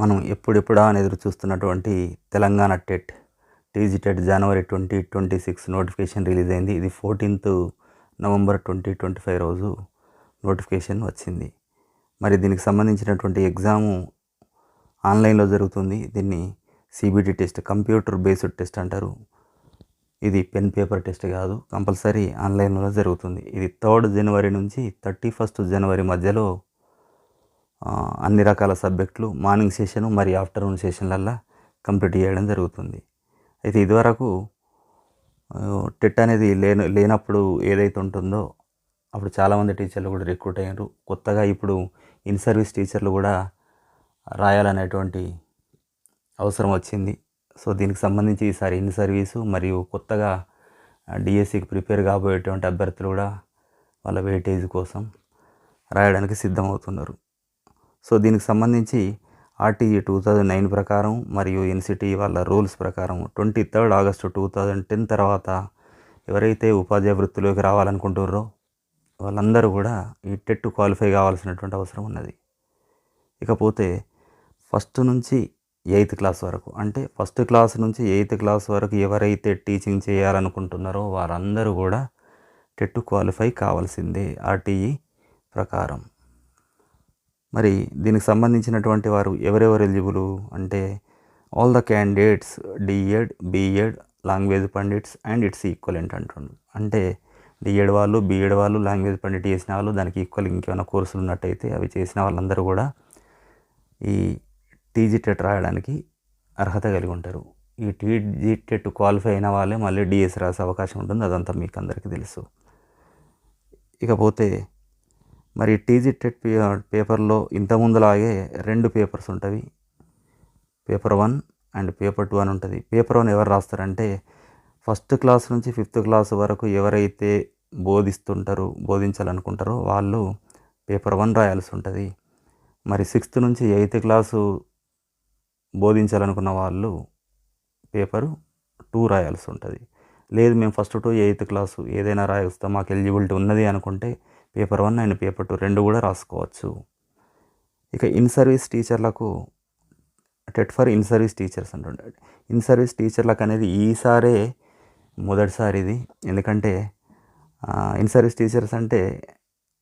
మనం ఎప్పుడెప్పుడా అని ఎదురు చూస్తున్నటువంటి తెలంగాణ టెట్ టీజీ టెట్ జనవరి 2026 నోటిఫికేషన్ రిలీజ్ అయింది. ఇది 14th నవంబర్ 2025 రోజు నోటిఫికేషన్ వచ్చింది. మరి దీనికి సంబంధించినటువంటి ఎగ్జాము ఆన్లైన్లో జరుగుతుంది. దీన్ని CBT test, computer based test అంటారు. ఇది పెన్ పేపర్ టెస్ట్ కాదు, కంపల్సరీ ఆన్లైన్లో జరుగుతుంది. ఇది 3rd జనవరి నుంచి 31st జనవరి మధ్యలో అన్ని రకాల సబ్జెక్టులు మార్నింగ్ సెషన్ మరియు ఆఫ్టర్నూన్ సెషన్లల్లో కంప్లీట్ చేయడం జరుగుతుంది. అయితే ఇదివరకు టెట్ అనేది లేనప్పుడు ఏదైతే ఉంటుందో అప్పుడు చాలామంది టీచర్లు కూడా రిక్రూట్ అయ్యారు. కొత్తగా ఇప్పుడు ఇన్ సర్వీస్ టీచర్లు కూడా రాయాలనేటువంటి అవసరం వచ్చింది. సో దీనికి సంబంధించి ఈసారి ఇన్ సర్వీసు మరియు కొత్తగా డిఎస్సికి ప్రిపేర్ కాబోయేటువంటి అభ్యర్థులు కూడా వాళ్ళ వెయిటేజ్ కోసం రాయడానికి సిద్ధమవుతున్నారు. సో దీనికి సంబంధించి ఆర్టీఈ 2009 ప్రకారం మరియు ఎన్సిటి వాళ్ళ రూల్స్ ప్రకారం 23rd ఆగస్టు 2010 తర్వాత ఎవరైతే ఉపాధ్యాయ వృత్తిలోకి రావాలనుకుంటున్నారో వాళ్ళందరూ కూడా ఈ టెట్ క్వాలిఫై కావాల్సినటువంటి అవసరం ఉన్నది. ఇకపోతే ఫస్ట్ నుంచి 8th క్లాస్ వరకు, అంటే ఫస్ట్ క్లాస్ నుంచి 8th క్లాస్ వరకు ఎవరైతే టీచింగ్ చేయాలనుకుంటున్నారో వారందరూ కూడా టెట్ క్వాలిఫై కావాల్సిందే ఆర్టీఈ ప్రకారం. మరి దీనికి సంబంధించినటువంటి వారు ఎవరెవరు ఎలిజిబుల్ అంటే all the candidates D Ed, B Ed, language pandits and its equivalent అంటుండ్రు. అంటే డిఎడ్ వాళ్ళు, బిఎడ్ వాళ్ళు, లాంగ్వేజ్ పండిట్ చేసిన వాళ్ళు, దానికి ఈక్వల్ ఇంకేమైనా కోర్సులు ఉన్నట్టయితే అవి చేసిన వాళ్ళందరూ కూడా ఈ టీజీ టెట్ రాయడానికి అర్హత కలిగి ఉంటారు. ఈ టీజీ టెట్ క్వాలిఫై అయిన వాళ్ళే మళ్ళీ డిఎస్ రాసే అవకాశం ఉంటుంది. అదంతా మీకు అందరికీ తెలుసు. ఇకపోతే మరి టీజీ టెట్ పేపర్లో ఇంతకుముందులాగే 2 పేపర్స్ ఉంటుంది. పేపర్ 1 అండ్ పేపర్ 2 అని ఉంటుంది. పేపర్ 1 ఎవరు రాస్తారంటే ఫస్ట్ క్లాస్ నుంచి 5th క్లాస్ వరకు ఎవరైతే బోధించాలనుకుంటారో వాళ్ళు పేపర్ 1 రాయాల్సి ఉంటుంది. మరి 6th నుంచి 8th క్లాసు బోధించాలనుకున్న వాళ్ళు పేపరు 2 రాయాల్సి ఉంటుంది. లేదు మేము ఫస్ట్ టు 8th క్లాసు ఏదైనా రాయిస్తాం, మాకు ఎలిజిబిలిటీ ఉన్నది అనుకుంటే పేపర్ 1 అండ్ పేపర్ 2 రెండు కూడా రాసుకోవచ్చు. ఇక ఇన్ సర్వీస్ టీచర్లకు TET for in service teachers అంటుండే. ఇన్ సర్వీస్ టీచర్లకు అనేది ఈసారే మొదటిసారి ఇది. ఎందుకంటే ఇన్ సర్వీస్ టీచర్స్ అంటే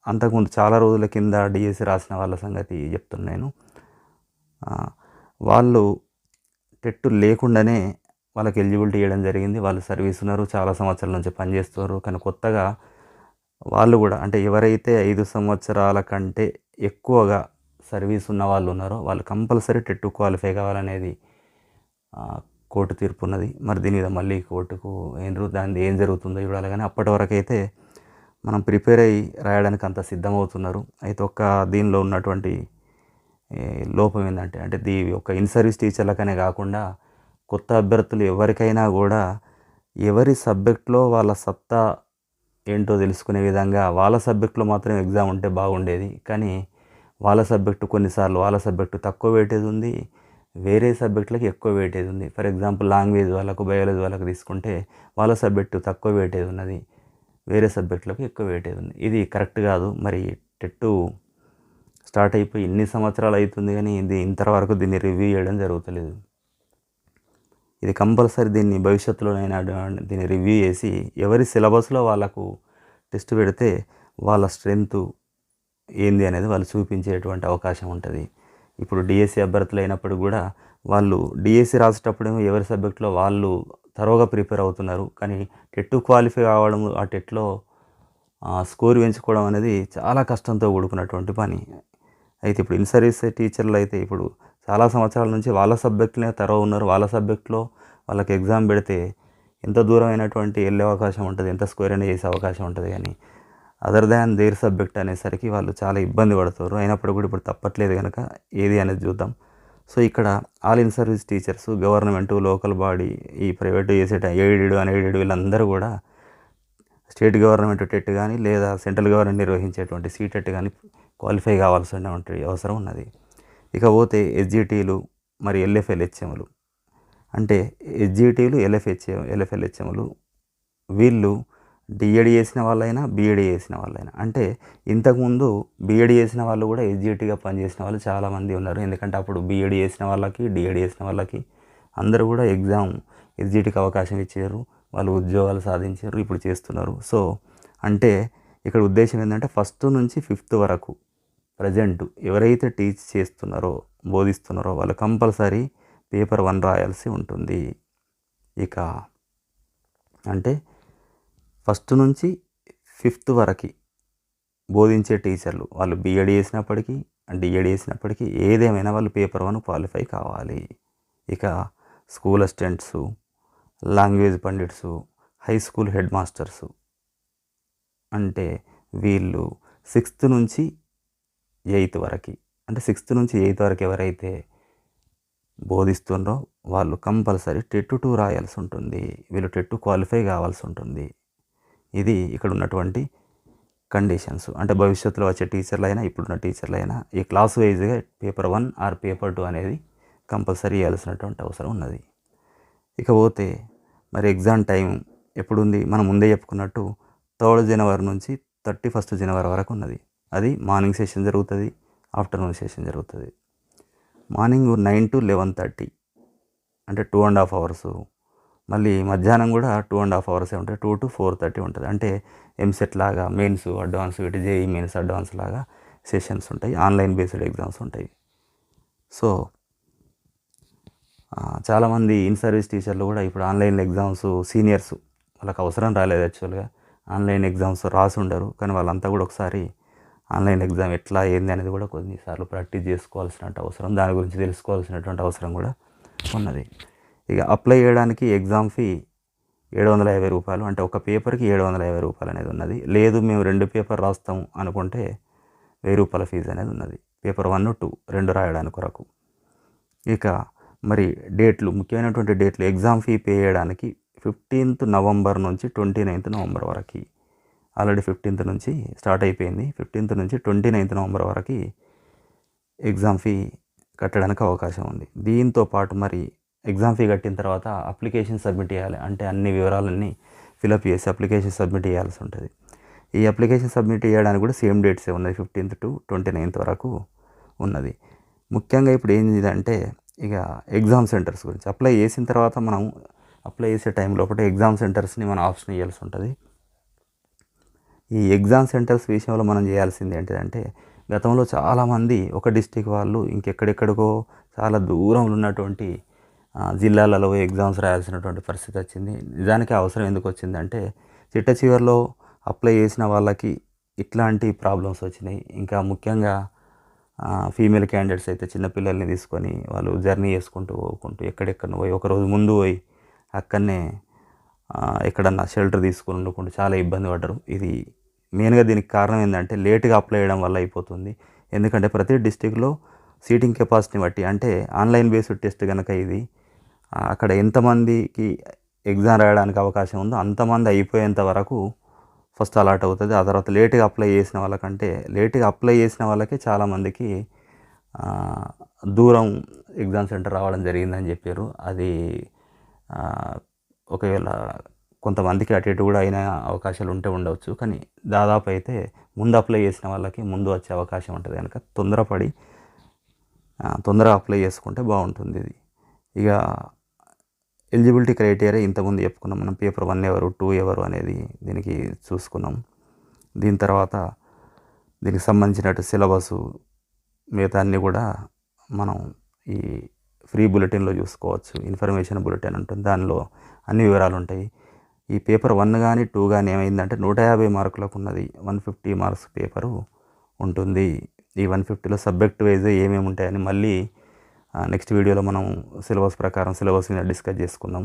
అంతకుముందు చాలా రోజుల కింద డిఎస్సి రాసిన వాళ్ళ సంగతి చెప్తున్నాను. వాళ్ళు టెట్ లేకుండానే వాళ్ళకి ఎలిజిబిలిటీ ఇవ్వడం జరిగింది. వాళ్ళు సర్వీస్ ఉన్నారు, చాలా సంవత్సరాల నుంచి పనిచేస్తున్నారు. కానీ కొత్తగా వాళ్ళు కూడా అంటే ఎవరైతే 5 సంవత్సరాల కంటే ఎక్కువగా సర్వీస్ ఉన్న వాళ్ళు ఉన్నారో వాళ్ళు కంపల్సరీ టెట్ క్వాలిఫై కావాలనేది కోర్టు తీర్పు ఉన్నది. మరి దీని మీద మళ్ళీ కోర్టుకు దాని ఏం జరుగుతుందో చూడాలి. కానీ అప్పటి వరకు అయితే మనం ప్రిపేర్ అయ్యి రాయడానికి అంత సిద్ధమవుతున్నారు. అయితే దీనిలో ఉన్నటువంటి లోపం ఏంటంటే ఒక ఇన్ సర్వీస్ టీచర్లకనే కాకుండా కొత్త అభ్యర్థులు ఎవరికైనా కూడా ఎవరి సబ్జెక్ట్లో వాళ్ళ సత్తా ఏంటో తెలుసుకునే విధంగా వాళ్ళ సబ్జెక్టులో మాత్రం ఎగ్జామ్ ఉంటే బాగుండేది. కానీ కొన్నిసార్లు వాళ్ళ సబ్జెక్టు తక్కువ వెయిటేజ్ ఉంది, వేరే సబ్జెక్టులకు ఎక్కువ వెయిటేజ్ ఉంది. ఫర్ ఎగ్జాంపుల్ లాంగ్వేజ్ వాళ్ళకు, బయాలజీ వాళ్ళకు తీసుకుంటే వాళ్ళ సబ్జెక్టు తక్కువ వెయిటేజ్ ఉన్నది, వేరే సబ్జెక్టులకు ఎక్కువ వెయిటేజ్ ఉంది. ఇది కరెక్ట్ కాదు. మరి టెట్ స్టార్ట్ అయిపోయి ఇన్ని సంవత్సరాలు అవుతుంది కానీ ఇంతవరకు దీన్ని రివ్యూ చేయడం జరుగుతలేదు. ఇది కంపల్సరీ దీన్ని భవిష్యత్తులోనైనా దీన్ని రివ్యూ చేసి ఎవరి సిలబస్లో వాళ్ళకు టెస్ట్ పెడితే వాళ్ళ స్ట్రెంగ్త్ ఏంది అనేది వాళ్ళు చూపించేటువంటి అవకాశం ఉంటుంది. ఇప్పుడు డిఎస్సి అభ్యర్థులు అయినప్పుడు కూడా వాళ్ళు డిఎస్సి రాసేటప్పుడేమో ఎవరి సబ్జెక్టులో వాళ్ళు తరోగా ప్రిపేర్ అవుతున్నారు. కానీ టెట్ క్వాలిఫై అవ్వడం, ఆ టెట్లో స్కోర్ పెంచుకోవడం అనేది చాలా కష్టంతో కూడుకున్నటువంటి పని. అయితే ఇప్పుడు ఇన్ సర్వీస్ టీచర్లు అయితే ఇప్పుడు చాలా సంవత్సరాల నుంచి వాళ్ళ సబ్జెక్టులే ఉన్నారు. వాళ్ళ సబ్జెక్టులో వాళ్ళకి ఎగ్జామ్ పెడితే ఎంత దూరం అయినటువంటి వెళ్ళే అవకాశం ఉంటుంది, ఎంత స్కోర్ అయినా చేసే అవకాశం ఉంటుంది. కానీ అదర్ దాన్ దేర్ సబ్జెక్ట్ అనేసరికి వాళ్ళు చాలా ఇబ్బంది పడుతారు. అయినప్పుడు కూడా ఇప్పుడు తప్పట్లేదు కనుక ఏది అనేది చూద్దాం. సో ఇక్కడ all in service teachers, government, local body, ఈ ప్రైవేటు చేసేట ఎయిడెడ్, అన్ఎయిడెడ్ వీళ్ళందరూ కూడా స్టేట్ గవర్నమెంట్ టెట్ కానీ లేదా సెంట్రల్ గవర్నమెంట్ నిర్వహించేటువంటి సీటెట్ కానీ క్వాలిఫై కావాల్సినటువంటి అవసరం ఉన్నది. ఇకపోతే ఎస్జిటీలు మరి ఎల్ఎఫ్ఎల్హెచ్ఎంలు, అంటే ఎస్జిటీలు, ఎల్ఎఫ్ఎల్హెచ్ఎంలు వీళ్ళు డిఎడ్ చేసిన వాళ్ళైనా బీఎడ్ చేసిన వాళ్ళైనా. అంటే ఇంతకుముందు బీఎడ్ చేసిన వాళ్ళు కూడా ఎస్జిటిగా పనిచేసిన వాళ్ళు చాలామంది ఉన్నారు. ఎందుకంటే అప్పుడు బీఎడ్ చేసిన వాళ్ళకి, డిఎడ్ చేసిన వాళ్ళకి అందరూ కూడా ఎగ్జామ్ ఎస్జిటికి అవకాశం ఇచ్చారు. వాళ్ళు ఉద్యోగాలు సాధించారు, ఇప్పుడు చేస్తున్నారు. సో అంటే ఇక్కడ ఉద్దేశం ఏంటంటే ఫస్ట్ నుంచి ఫిఫ్త్ వరకు ప్రజెంట్ ఎవరైతే టీచ్ చేస్తున్నారో, బోధిస్తున్నారో వాళ్ళు కంపల్సరీ పేపర్ 1 రాయాల్సి ఉంటుంది. ఇక అంటే ఫస్ట్ నుంచి ఫిఫ్త్ వరకు బోధించే టీచర్లు వాళ్ళు బీఎడ్ చేసినప్పటికీ, డిఎడ్ చేసినప్పటికీ ఏదేమైనా వాళ్ళు పేపర్ 1 క్వాలిఫై కావాలి. ఇక school assistants, language pandits, high school head masters అంటే వీళ్ళు 6th నుంచి 8th వరకు, అంటే 6th నుంచి 8th వరకు ఎవరైతే బోధిస్తున్నారో వాళ్ళు కంపల్సరీ టెట్ 2 రాయాల్సి ఉంటుంది. వీళ్ళు టెట్ 2 క్వాలిఫై కావాల్సి ఉంటుంది. ఇది ఇక్కడ ఉన్నటువంటి కండిషన్స్. అంటే భవిష్యత్తులో వచ్చే టీచర్లైనా, ఇప్పుడున్న టీచర్లైనా ఈ క్లాస్ వైజ్గా పేపర్ 1 ఆర్ పేపర్ 2 అనేది కంపల్సరీ ఇవ్వాల్సినటువంటి అవసరం ఉన్నది. ఇకపోతే మరి ఎగ్జామ్ టైం ఎప్పుడుంది? మనం ముందే చెప్పుకున్నట్టు 3rd జనవరి నుంచి 31st జనవరి వరకు ఉన్నది. అది మార్నింగ్ సెషన్ జరుగుతుంది, ఆఫ్టర్నూన్ సెషన్ జరుగుతుంది. మార్నింగ్ 9 to 11:30 అంటే 2.5 hours. మళ్ళీ మధ్యాహ్నం కూడా 2.5 hours ఉంటాయి. 2 to 4:30 ఉంటుంది. అంటే ఎంసెట్ లాగా మెయిన్స్ అడ్వాన్స్, ఇటు జేఈ మెయిన్స్ అడ్వాన్స్ లాగా సెషన్స్ ఉంటాయి. ఆన్లైన్ బేస్డ్ ఎగ్జామ్స్ ఉంటాయి. సో చాలామంది ఇన్ సర్వీస్ టీచర్లు కూడా ఇప్పుడు ఆన్లైన్ ఎగ్జామ్స్ సీనియర్స్ వాళ్ళకి అవసరం రాలేదు. యాక్చువల్గా ఆన్లైన్ ఎగ్జామ్స్ రాసి ఉండరు, కానీ వాళ్ళంతా కూడా ఒకసారి ఆన్లైన్ ఎగ్జామ్ ఎట్లా ఏంది అనేది కూడా కొన్నిసార్లు ప్రాక్టీస్ చేసుకోవాల్సిన అవసరం, దాని గురించి తెలుసుకోవాల్సినటువంటి అవసరం కూడా ఉన్నది. ఇక అప్లై చేయడానికి ఎగ్జామ్ ఫీ 750 రూపాయలు, అంటే ఒక పేపర్కి 750 రూపాయలు అనేది ఉన్నది. లేదు మేము 2 పేపర్ రాస్తాం అనుకుంటే 1000 రూపాయల ఫీజు అనేది ఉన్నది. పేపర్ 1, 2 2 రాయడానికి కొరకు. ఇక మరి డేట్లు, ముఖ్యమైనటువంటి డేట్లు ఎగ్జామ్ ఫీ పే చేయడానికి 15th నవంబర్ నుంచి 29th నవంబర్ వరకు. ఆల్రెడీ 15th నుంచి స్టార్ట్ అయిపోయింది. 15th నుంచి 29th నవంబర్ వరకు ఎగ్జామ్ ఫీ కట్టడానికి అవకాశం ఉంది. దీంతో పాటు మరి ఎగ్జామ్ ఫీ కట్టిన తర్వాత అప్లికేషన్ సబ్మిట్ చేయాలి. అంటే అన్ని వివరాలన్నీ ఫిలప్ చేసి అప్లికేషన్ సబ్మిట్ చేయాల్సి ఉంటుంది. ఈ అప్లికేషన్ సబ్మిట్ చేయడానికి కూడా సేమ్ డేట్సే ఉన్నది, 15th to 29th వరకు ఉన్నది. ముఖ్యంగా ఇప్పుడు ఏంటంటే ఇక ఎగ్జామ్ సెంటర్స్ గురించి. అప్లై చేసిన తర్వాత మనం అప్లై చేసే టైం లోపల ఎగ్జామ్ సెంటర్స్ని మనం ఆప్షన్ ఇవ్వాల్సి ఉంటుంది. ఈ ఎగ్జామ్ సెంటర్స్ విషయంలో మనం చేయాల్సింది ఏంటంటే, గతంలో చాలామంది ఒక డిస్టిక్ వాళ్ళు ఇంకెక్కడెక్కడికో చాలా దూరంలో ఉన్నటువంటి జిల్లాలలో ఎగ్జామ్స్ రాయాల్సినటువంటి పరిస్థితి వచ్చింది. నిజానికి అవసరం ఎందుకు వచ్చిందంటే, చిట్ట చివరిలో అప్లై చేసిన వాళ్ళకి ఇట్లాంటి ప్రాబ్లమ్స్ వచ్చినాయి. ఇంకా ముఖ్యంగా ఫీమేల్ క్యాండిడేట్స్ అయితే చిన్నపిల్లల్ని తీసుకొని వాళ్ళు జర్నీ చేసుకుంటూ ఎక్కడెక్కడ పోయి ఒకరోజు ముందు పోయి అక్కడనే ఎక్కడన్నా షెల్టర్ తీసుకొని ఉండకుండా చాలా ఇబ్బంది పడ్డారు. ఇది మెయిన్గా దీనికి కారణం ఏంటంటే లేట్గా అప్లై చేయడం వల్ల అయిపోతుంది. ఎందుకంటే ప్రతి డిస్టిక్లో సీటింగ్ కెపాసిటీని బట్టి, అంటే ఆన్లైన్ బేస్డ్ టెస్ట్ కనుక ఇది అక్కడ ఎంతమందికి ఎగ్జామ్ రాయడానికి అవకాశం ఉందో అంతమంది అయిపోయేంత వరకు ఫస్ట్ అలాట్ అవుతుంది. ఆ తర్వాత లేట్గా అప్లై చేసిన వాళ్ళకంటే లేట్గా అప్లై చేసిన వాళ్ళకి చాలామందికి దూరం ఎగ్జామ్ సెంటర్ రావడం జరిగిందని చెప్పారు. అది ఒకవేళ కొంతమందికి అటు ఇటు కూడా అయిన అవకాశాలు ఉంటే ఉండవచ్చు, కానీ దాదాపు అయితే ముందు అప్లై చేసిన వాళ్ళకి ముందు వచ్చే అవకాశం ఉంటుంది. కనుక తొందరగా అప్లై చేసుకుంటే బాగుంటుంది. ఇది ఇక ఎలిజిబిలిటీ క్రైటీరియా ఇంతకుముందు చెప్పుకున్నాం మనం. పేపర్ 1 ఎవరు, 2 ఎవరు అనేది దీనికి చూసుకున్నాం. దీని తర్వాత దీనికి సంబంధించినట్టు సిలబసు మిగతా అన్నీ కూడా మనం ఈ ఫ్రీ బులెటిన్లో చూసుకోవచ్చు. ఇన్ఫర్మేషన్ బులెటిన్ ఉంటుంది, దానిలో అన్ని వివరాలు ఉంటాయి. ఈ పేపర్ 1 కానీ 2 కానీ ఏమైందంటే 150 మార్కులకు ఉన్నది, 150 మార్క్స్ పేపరు ఉంటుంది. ఈ 150లో సబ్జెక్ట్ వైజ్ ఏమేమి ఉంటాయని మళ్ళీ నెక్స్ట్ వీడియోలో మనం సిలబస్ ప్రకారం సిలబస్ మీద డిస్కస్ చేసుకుందాం.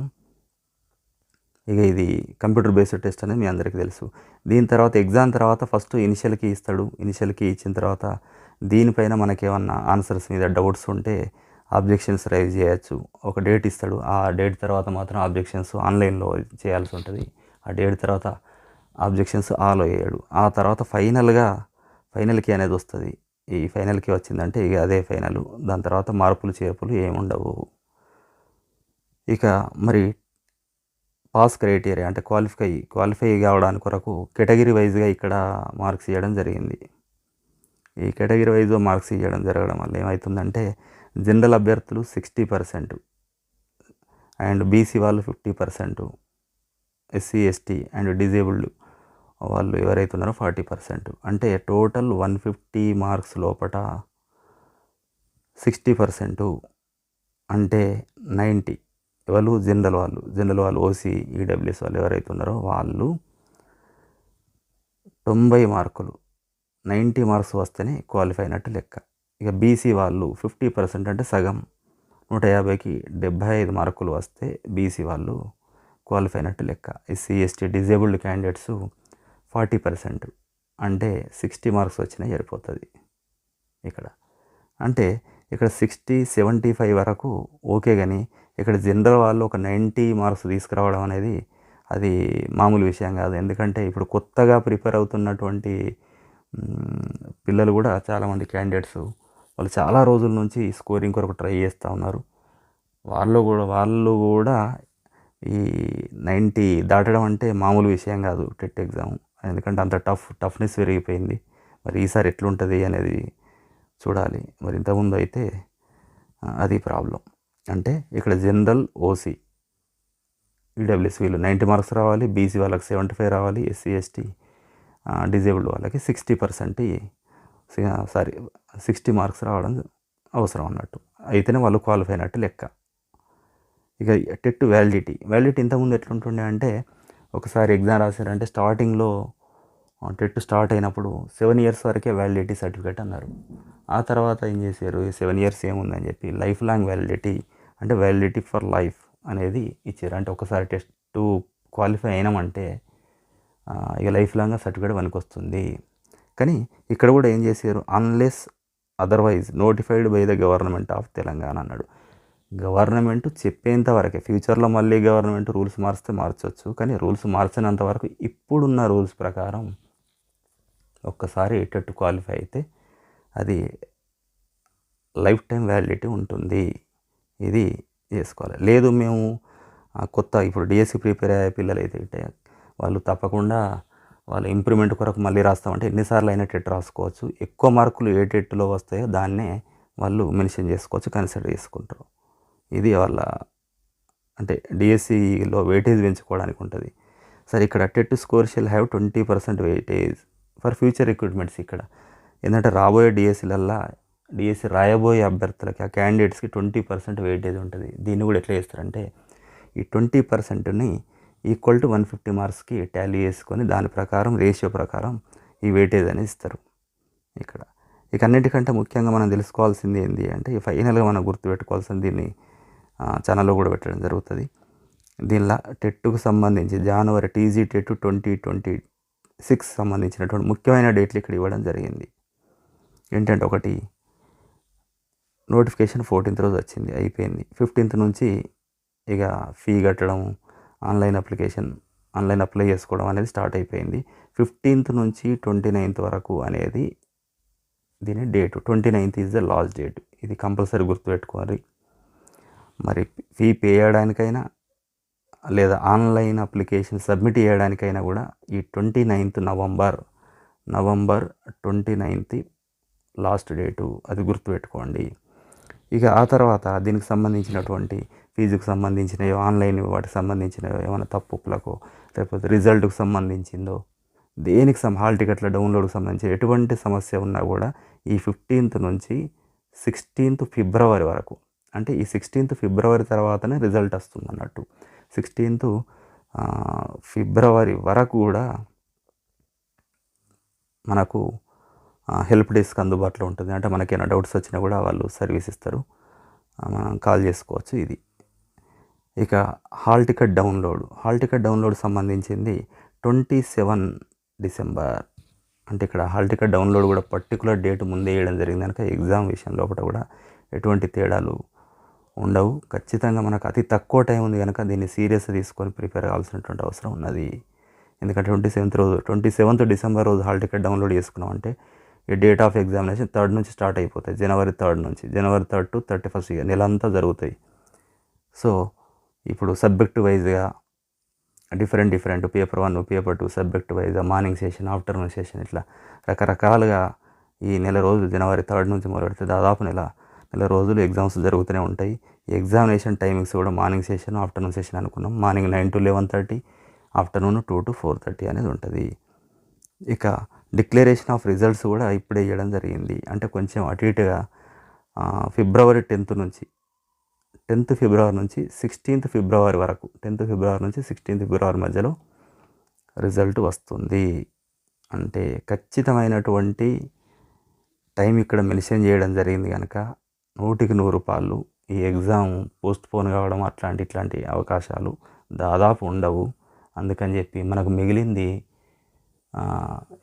ఇక ఇది కంప్యూటర్ బేస్డ్ టెస్ట్ అనేది మీ అందరికీ తెలుసు. దీని తర్వాత ఎగ్జామ్ తర్వాత ఫస్ట్ ఇనిషియల్ కీ ఇస్తాడు. ఇనిషియల్ కీ ఇచ్చిన తర్వాత దీనిపైన మనకేమన్నా ఆన్సర్స్ మీద డౌట్స్ ఉంటే ఆబ్జెక్షన్స్ రైజ్ చేయొచ్చు. ఒక డేట్ ఇస్తాడు. ఆ డేట్ తర్వాత మాత్రం ఆబ్జెక్షన్స్ ఆన్లైన్లో చేయాల్సి ఉంటుంది. ఆ డేట్ తర్వాత ఆబ్జెక్షన్స్ ఆలో చేయడు. ఆ తర్వాత ఫైనల్ కీ అనేది వస్తుంది. ఈ ఫైనల్ కీ వచ్చిందంటే ఇక అదే ఫైనల్. దాని తర్వాత మార్పులు చేర్పులు ఏముండవు. ఇక మరి పాస్ క్రైటీరియా అంటే క్వాలిఫై కావడానికి కొరకు కేటగిరీ వైజ్గా ఇక్కడ మార్క్స్ ఇవ్వడం జరిగింది. ఈ కేటగిరీ వైజ్గా మార్క్స్ ఇవ్వడం జరగడం వల్ల ఏమవుతుందంటే జనరల్ అభ్యర్థులు 60% అండ్ బీసీ వాళ్ళు 50%, ఎస్సీ ఎస్టీ అండ్ డిజేబుల్డ్ వాళ్ళు ఎవరైతే ఉన్నారో 40%. అంటే టోటల్ 150 మార్క్స్ లోపల 60% అంటే 90 ఎవరు జనరల్ వాళ్ళు ఓసీ ఈడబ్ల్యూఎస్ వాళ్ళు ఎవరైతే ఉన్నారో వాళ్ళు 90 మార్కులు 90 మార్క్స్ వస్తేనే క్వాలిఫై అయినట్టు లెక్క. ఇక బీసీ వాళ్ళు 50% అంటే సగం 150కి 75 మార్కులు వస్తే బీసీ వాళ్ళు క్వాలిఫై అయినట్టు లెక్క. ఎస్సీ ఎస్టీ డిజేబుల్డ్ క్యాండిడేట్స్ 40% అంటే 60 మార్క్స్ వచ్చినా సరిపోతుంది ఇక్కడ. అంటే ఇక్కడ 60-75 వరకు ఓకే, కానీ ఇక్కడ జనరల్ వాళ్ళు ఒక 90 మార్క్స్ తీసుకురావడం అనేది అది మామూలు విషయం కాదు. ఎందుకంటే ఇప్పుడు కొత్తగా ప్రిపేర్ అవుతున్నటువంటి పిల్లలు కూడా చాలామంది క్యాండిడేట్స్ వాళ్ళు చాలా రోజుల నుంచి స్కోరింగ్ కొరకు ట్రై చేస్తూ ఉన్నారు. వాళ్ళు కూడా ఈ 90 దాటడం అంటే మామూలు విషయం కాదు టెట్ ఎగ్జామ్. ఎందుకంటే అంత టఫ్నెస్ పెరిగిపోయింది. మరి ఈసారి ఎట్లుంటుంది అనేది చూడాలి. మరి ఇంతకుముందు అయితే అది ప్రాబ్లం. అంటే ఇక్కడ జనరల్ ఓసీ ఈడబ్ల్యూఎస్ వీళ్ళు 90 మార్క్స్ రావాలి, బీసీ వాళ్ళకి 75 రావాలి, ఎస్సీ ఎస్టీ డిజేబుల్డ్ వాళ్ళకి 60 మార్క్స్ రావడం అవసరం అన్నట్టు. అయితేనే వాళ్ళు క్వాలిఫై అయినట్టు లెక్క. ఇక టెట్ వ్యాలిడిటీ ఇంతకుముందు ఎట్లుంటుండే అంటే ఒకసారి ఎగ్జామ్ రాశారంటే స్టార్టింగ్లో టెట్ స్టార్ట్ అయినప్పుడు 7 years వరకే వ్యాలిడిటీ సర్టిఫికేట్ అన్నారు. ఆ తర్వాత ఏం చేశారు, 7 years ఏముందని చెప్పి లైఫ్ లాంగ్ వ్యాలిడిటీ అంటే వ్యాలిడిటీ ఫర్ లైఫ్ అనేది ఇచ్చారు. అంటే ఒకసారి టెస్ట్ క్వాలిఫై అయినామంటే ఇక లైఫ్ లాంగ్ సర్టిఫికేట్ పనికి వస్తుంది. కానీ ఇక్కడ కూడా ఏం చేశారు, unless otherwise notified by the government of Telangana అన్నాడు. గవర్నమెంట్ చెప్పేంత వరకే, ఫ్యూచర్లో మళ్ళీ గవర్నమెంట్ రూల్స్ మారిస్తే మార్చవచ్చు, కానీ రూల్స్ మార్చినంత వరకు ఇప్పుడున్న రూల్స్ ప్రకారం ఒక్కసారి టెట్ క్వాలిఫై అయితే అది లైఫ్ టైం వ్యాలిడిటీ ఉంటుంది. ఇది చేసుకోవాలి. లేదు మేము కొత్త ఇప్పుడు డిఎస్సి ప్రిపేర్ అయ్యే పిల్లలు అయితే వాళ్ళు తప్పకుండా వాళ్ళు ఇంప్రూవ్మెంట్ కొరకు మళ్ళీ రాస్తామంటే ఎన్నిసార్లు అయినా టెట్ రాసుకోవచ్చు. ఎక్కువ మార్కులు ఏ టెట్లో వస్తాయో దాన్నే వాళ్ళు మెన్షన్ చేసుకోవచ్చు, కన్సిడర్ చేసుకుంటారు. ఇది వాళ్ళ అంటే డిఎస్సిలో వెయిటేజ్ పెంచుకోవడానికి ఉంటుంది. సరే, ఇక్కడ TET score shall have 20% weightage for future recruitments. ఇక్కడ ఏంటంటే రాబోయే డిఎస్సి రాయబోయే అభ్యర్థులకి ఆ క్యాండిడేట్స్కి 20% వెయిటేజ్ ఉంటుంది. దీన్ని కూడా ఎట్లా చేస్తారంటే ఈ 20%ని ఈక్వల్ టు 150 మార్క్స్కి టాలీ చేసుకొని దాని ప్రకారం రేషియో ప్రకారం ఈ వెయిటేజ్ అనేది ఇస్తారు ఇక్కడ. ఇక అన్నిటికంటే ముఖ్యంగా మనం తెలుసుకోవాల్సింది ఏంటి అంటే ఈ ఫైనల్గా మనం గుర్తుపెట్టుకోవాల్సింది, దీన్ని ఛానల్లో కూడా పెట్టడం జరుగుతుంది. దీనిలో టెట్కు సంబంధించి జనవరి టీజీ టెట్ 2026 సంబంధించినటువంటి ముఖ్యమైన డేట్లు ఇక్కడ ఇవ్వడం జరిగింది. ఏంటంటే ఒకటి నోటిఫికేషన్ 14th రోజు వచ్చింది, అయిపోయింది. 15th నుంచి ఇక ఫీ కట్టడం, ఆన్లైన్ అప్లై చేసుకోవడం అనేది స్టార్ట్ అయిపోయింది. 15th నుంచి 29th వరకు అనేది దీని date. 29th is the last date. ఇది కంపల్సరీ గుర్తుపెట్టుకోవాలి. మరి ఫీ పే చేయడానికైనా లేదా ఆన్లైన్ అప్లికేషన్ సబ్మిట్ చేయడానికైనా కూడా ఈ 29th November 29th last date, అది గుర్తుపెట్టుకోండి. ఇక ఆ తర్వాత దీనికి సంబంధించినటువంటి ఫీజుకు సంబంధించినవి, ఆన్లైన్ వాటికి సంబంధించినవి ఏమైనా తప్పులకు, లేకపోతే రిజల్ట్కి సంబంధించిందో, దేనికి హాల్ టికెట్ల డౌన్లోడ్కి సంబంధించి ఎటువంటి సమస్య ఉన్నా కూడా ఈ 15th నుంచి 16th ఫిబ్రవరి వరకు, అంటే ఈ 16th ఫిబ్రవరి తర్వాతనే రిజల్ట్ వస్తుంది అన్నట్టు. 16th ఫిబ్రవరి వరకు కూడా మనకు హెల్ప్ డెస్క్ అందుబాటులో ఉంటుంది. అంటే మనకేమైనా డౌట్స్ వచ్చినా కూడా వాళ్ళు సర్వీస్ ఇస్తారు, మనం కాల్ చేసుకోవచ్చు. ఇది ఇక హాల్ టికెట్ డౌన్లోడ్ సంబంధించింది 27 డిసెంబర్. అంటే ఇక్కడ హాల్ టికెట్ డౌన్లోడ్ కూడా పర్టికులర్ డేట్ ముందే వేయడం జరిగింది కనుక ఎగ్జామ్ విషయం లోపల కూడా ఎటువంటి తేడాలు ఉండవు. ఖచ్చితంగా మనకు అతి తక్కువ టైం ఉంది కనుక దీన్ని సీరియస్గా తీసుకొని ప్రిపేర్ కావాల్సినటువంటి అవసరం ఉన్నది. ఎందుకంటే 27th డిసెంబర్ రోజు హాల్ టికెట్ డౌన్లోడ్ చేసుకున్నామంటే ఈ డేట్ ఆఫ్ ఎగ్జామినేషన్ 3rd నుంచి స్టార్ట్ అయిపోతాయి. జనవరి 3rd to 31st నెలంతా జరుగుతాయి. సో ఇప్పుడు సబ్జెక్టు వైజ్గా డిఫరెంట్ పేపర్ 1, పేపర్ 2 సబ్జెక్ట్ వైజ్గా మార్నింగ్ సెషన్, ఆఫ్టర్నూన్ సెషన్ ఇట్లా రకరకాలుగా ఈ నెల రోజులు జనవరి 3 నుంచి మొదలెడితే దాదాపు నెల రోజులు ఎగ్జామ్స్ జరుగుతూనే ఉంటాయి. ఈ ఎగ్జామినేషన్ టైమింగ్స్ కూడా మార్నింగ్ సెషన్, ఆఫ్టర్నూన్ సెషన్ అనుకున్నాం. మార్నింగ్ 9 to 11:30, ఆఫ్టర్నూన్ 2 to 4:30 అనేది ఉంటుంది. ఇక డిక్లరేషన్ ఆఫ్ రిజల్ట్స్ కూడా ఇప్పుడే ఇవ్వడం జరిగింది. అంటే కొంచెం అటు ఇటుగా ఫిబ్రవరి 10th నుంచి 10th ఫిబ్రవరి నుంచి 16th ఫిబ్రవరి వరకు 10th ఫిబ్రవరి నుంచి 16th ఫిబ్రవరి మధ్యలో రిజల్ట్ వస్తుంది. అంటే ఖచ్చితమైనటువంటి టైం ఇక్కడ మెన్షన్ చేయడం జరిగింది కనుక 100కి 100 ఈ ఎగ్జామ్ పోస్ట్పోన్ కావడం ఇట్లాంటి అవకాశాలు దాదాపు ఉండవు. అందుకని చెప్పి మనకు మిగిలింది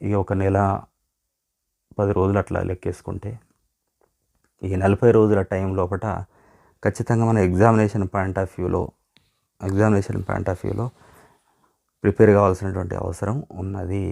ఇక ఒక నెల 10 రోజులు అట్లా లెక్కేసుకుంటే ఈ 40 రోజుల టైం లోపల ఖచ్చితంగా మన ఎగ్జామినేషన్ పాయింట్ ఆఫ్ వ్యూలో ప్రిపేర్ కావాల్సినటువంటి అవసరం ఉన్నది.